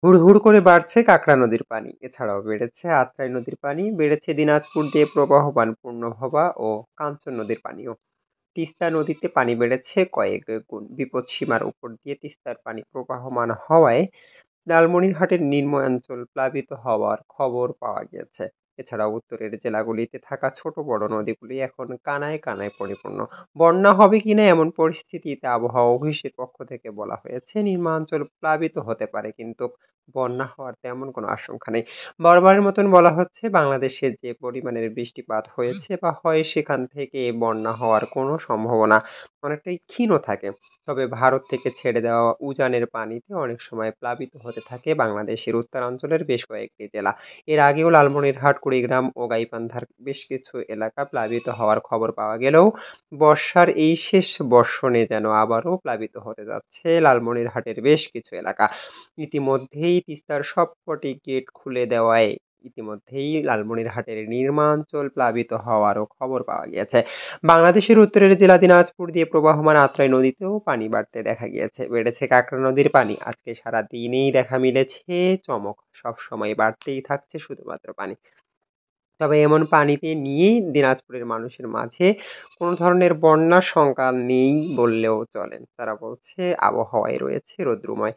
হুড় করে বাড়ছে কাঁকড়া নদীর পানি, এছাড়াও বেড়েছে আত্রাই নদীর পানি, বেড়েছে দিনাজপুর দিয়ে প্রবাহমান পূর্ণভবা ও কাঞ্চন নদীর পানিও। তিস্তা নদীতে পানি বেড়েছে কয়েক গুণ, বিপদসীমার উপর দিয়ে তিস্তার পানি প্রবাহমান হওয়ায় লালমনিরহাটের নিম্নাঞ্চল প্লাবিত হওয়ার খবর পাওয়া গিয়েছে। এছাড়াও উত্তরের জেলাগুলিতে থাকা ছোট বড় নদীগুলি এখন কানায় কানায় পরিপূর্ণ। বন্যা হবে কিনা এমন পরিস্থিতিতে আবহাওয়া অফিসের পক্ষ থেকে বলা হয়েছে নিম্নাঞ্চল প্লাবিত হতে পারে, কিন্তু বন্যা হওয়ার তেমন কোনো আশঙ্কা নেই। বরাবরের মতন বলা হচ্ছে বাংলাদেশে যে পরিমাণের বৃষ্টিপাত হয়েছে বা হয় সেখান থেকে বন্যা হওয়ার কোনো সম্ভাবনা অনেকটাই ক্ষীণ থাকে। তবে ভারত থেকে ছেড়ে দেওয়া উজানের পানিতে অনেক সময় প্লাবিত হতে থাকে বাংলাদেশের উত্তরাঞ্চলের বেশ কয়েকটি জেলা। এর আগেও লালমনিরহাট, কুড়িগ্রাম ও গাইবান্ধার বেশ কিছু এলাকা প্লাবিত হওয়ার খবর পাওয়া গেলেও বর্ষার এই শেষ বর্ষণে যেন আবারও প্লাবিত হতে যাচ্ছে লালমনিরহাটের বেশ কিছু এলাকা। ইতিমধ্যেই তিস্তার সবকটি গেট খুলে দেওয়ায় ইতিমধ্যেই লালমনিরহাটের নির্মাঞ্চল প্লাবিত হওয়ারও খবর পাওয়া গিয়েছে। বাংলাদেশের উত্তরের জেলা দিনাজপুর দিয়ে প্রবাহমান আত্রাই নদীতেও পানি বাড়তে দেখা গিয়েছে। বেড়েছে কাঁকড়া নদীর পানি। আজকে সারা দিনেই দেখা মিলেছে চমক। সবসময় বাড়তেই থাকছে শুধুমাত্র পানি। তবে এমন পানিতে নিয়েই দিনাজপুরের মানুষের মাঝে কোনো ধরনের বন্যার শঙ্কা নেই বললেও চলে। তারা বলছে আবহাওয়ায় রয়েছে রৌদ্রময়।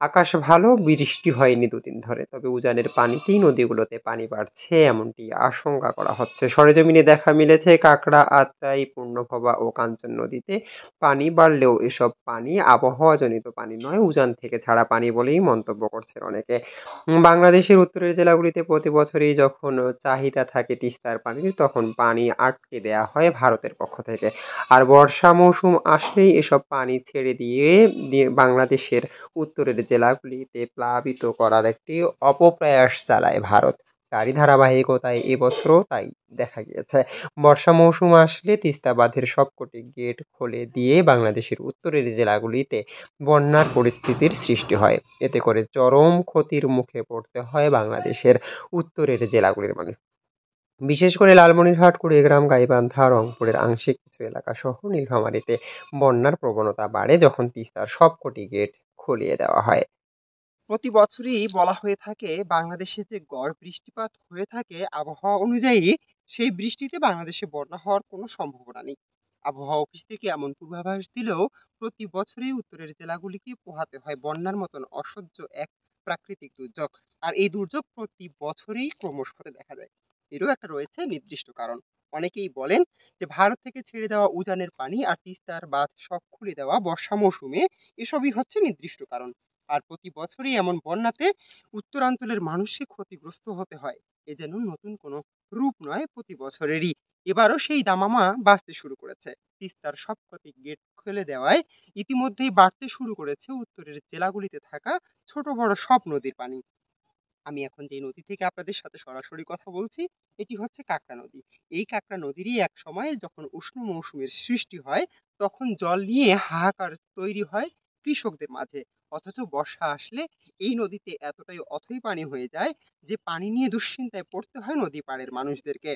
আকাশ ভালো, বৃষ্টি হয়নি দুদিন ধরে। তবে উজানের পানিতেই নদীগুলোতে পানি বাড়ছে এমনটি আশঙ্কা করা হচ্ছে। সরেজমিনে দেখা মিলেছে কাঁকড়া, আত্রাই, পূর্ণভবা ও কাঞ্চন নদীতে পানি বাড়লেও এসব পানি আবহাওয়াজনিত পানি নয়, উজান থেকে ছাড়া পানি বলেই মন্তব্য করছেন অনেকে। বাংলাদেশের উত্তরের জেলাগুলিতে প্রতি বছরই যখন চাহিদা থাকে তিস্তার পানির, তখন পানি আটকে দেয়া হয় ভারতের পক্ষ থেকে। আর বর্ষা মৌসুম আসলেই এসব পানি ছেড়ে দিয়ে বাংলাদেশের উত্তরের জেলাগুলিতে প্লাবিত করার একটি অপপ্রয়াস চালায় ভারত। তারই ধারাবাহিকতায় এবছরও তাই দেখা গিয়েছে। বর্ষা মৌসুম আসলে তিস্তা বাঁধের সবকটি গেট খুলে দিয়ে বাংলাদেশের উত্তরের জেলাগুলিতে বন্যার পরিস্থিতির সৃষ্টি হয়। এতে করে চরম ক্ষতির মুখে পড়তে হয় বাংলাদেশের উত্তরের জেলাগুলির মানুষ। বিশেষ করে লালমনিরহাট, কুড়িগ্রাম, গাইবান্ধা, রংপুরের আংশিক কিছু এলাকা সহ নীলফামারীতে বন্যার প্রবণতা বাড়ে যখন তিস্তার সবকটি গেট খুলিয়ে দেওয়া হয়। প্রতি বছরই বলা হয়ে থাকে বাংলাদেশে যে গড় বৃষ্টিপাত হয়ে থাকে আবহাওয়া অনুযায়ী, সেই বৃষ্টিতে বাংলাদেশে বন্যা হওয়ার কোনো সম্ভাবনা নেই। আবহাওয়া অফিস থেকে এমন পূর্বাভাস দিলেও প্রতি বছরই উত্তরের জেলাগুলিকে পোহাতে হয় বন্যার মতন অসহ্য এক প্রাকৃতিক দুর্যোগ। আর এই দুর্যোগ প্রতি বছরই ক্রমশ হতে দেখা যায়। এরও একটা রয়েছে নির্দিষ্ট কারণ। অনেকেই বলেন যে ভারত থেকে ছেড়ে দেওয়া উজানের পানি আর তিস্তার বাঁধ সব খুলে দেওয়া বর্ষা মৌসুমে এসবই হচ্ছে নির্দিষ্ট কারণ। আর প্রতি বছরই এমন বন্যাতে উত্তরাঞ্চলের মানুষকে ক্ষতিগ্রস্ত হতে হয়। এ যেন নতুন কোনো রূপ নয়, প্রতি বছরেরই। এবারও সেই দামামা বাঁচতে শুরু করেছে। তিস্তার সবকটি গেট খুলে দেওয়ায় ইতিমধ্যেই বাড়তে শুরু করেছে উত্তরের জেলাগুলিতে থাকা ছোট বড় সব নদীর পানি। আমি এখন যে নদী থেকে আপনাদের সাথে সরাসরি কথা বলছি, এটি হচ্ছে কাঁকড়া নদী। এই কাঁকড়া নদীরই এক সময় যখন উষ্ণ মৌসুমের সৃষ্টি হয়, তখন জল নিয়ে হাহাকার তৈরি হয় কৃষকদের মাঝে। অথচ বর্ষা আসলে এই নদীতে এতটাই অথই পানি হয়ে যায় যে পানি নিয়ে দুশ্চিন্তায় পড়তে হয় নদী পাড়ের মানুষদেরকে।